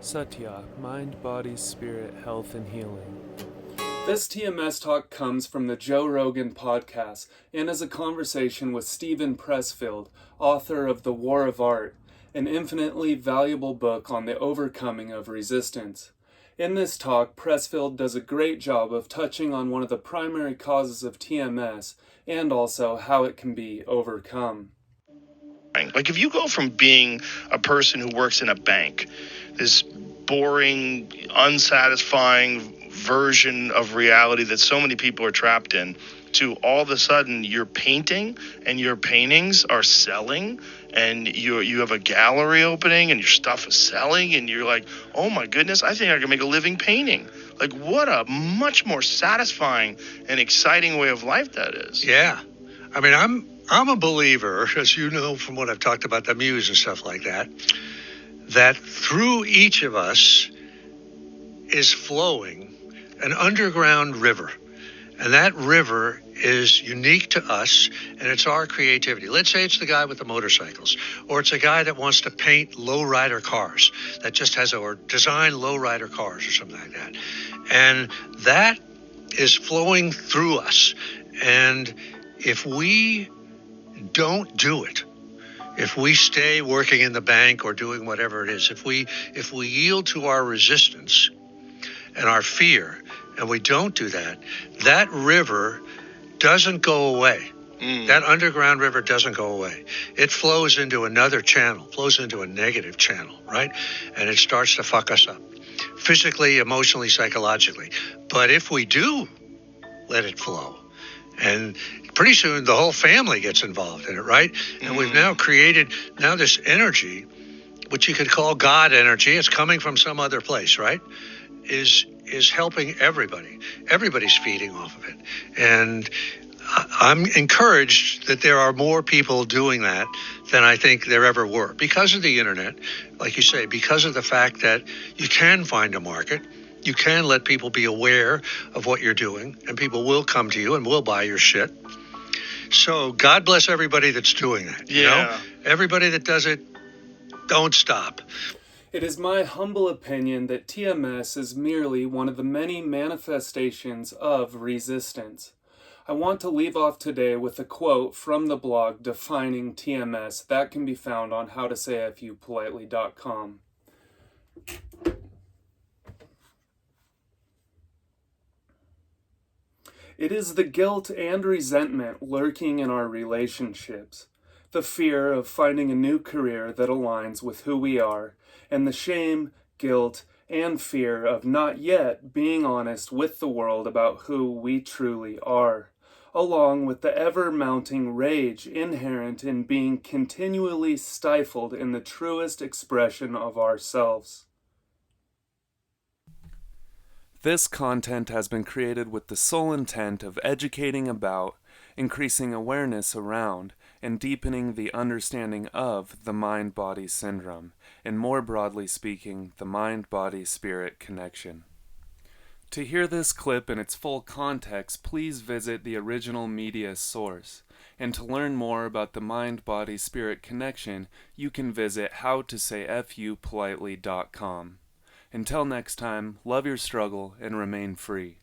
Satya, Mind, Body, Spirit, Health, and Healing. This TMS talk comes from the Joe Rogan podcast and is a conversation with Stephen Pressfield, author of The War of Art, an infinitely valuable book on the overcoming of resistance. In this talk, Pressfield does a great job of touching on one of the primary causes of TMS and also how it can be overcome. Like if you go from being a person who works in a bank, this boring, unsatisfying version of reality that so many people are trapped in, to all of a sudden you're painting and your paintings are selling and you have a gallery opening and your stuff is selling and you're like, oh my goodness, I think I can make a living painting. Like what a much more satisfying and exciting way of life that is. Yeah. I mean, I'm a believer, as you know from what I've talked about the muse and stuff like that, that through each of us is flowing an underground river. And that river is unique to us, and it's our creativity. Let's say it's the guy with the motorcycles, or it's a guy that wants to paint lowrider cars, that just has, or design lowrider cars or something like that. And that is flowing through us. And if we don't do it, if we stay working in the bank or doing whatever it is, if we yield to our resistance and our fear, and we don't do that, that river doesn't go away. That underground river doesn't go away. It flows into another channel, flows into a negative channel, right? And it starts to fuck us up, physically, emotionally, psychologically. But if we do let it flow, and pretty soon the whole family gets involved in it, right? And we've now created this energy, which you could call God energy. It's coming from some other place, right? Is helping everybody. Everybody's feeding off of it. And I'm encouraged that there are more people doing that than I think there ever were because of the internet, like you say, because of the fact that you can find a market. You can let people be aware of what you're doing, and people will come to you and will buy your shit. So God bless everybody that's doing that. Yeah. You know? Everybody that does it, don't stop. It is my humble opinion that TMS is merely one of the many manifestations of resistance. I want to leave off today with a quote from the blog defining TMS that can be found on howtosayafyoupolitely.com. It is the guilt and resentment lurking in our relationships, the fear of finding a new career that aligns with who we are, and the shame, guilt, and fear of not yet being honest with the world about who we truly are, along with the ever-mounting rage inherent in being continually stifled in the truest expression of ourselves. This content has been created with the sole intent of educating about, increasing awareness around, and deepening the understanding of the mind-body syndrome, and more broadly speaking, the mind-body-spirit connection. To hear this clip in its full context, please visit the original media source. And to learn more about the mind-body-spirit connection, you can visit howtosayfyoupolitely.com. Until next time, love your struggle and remain free.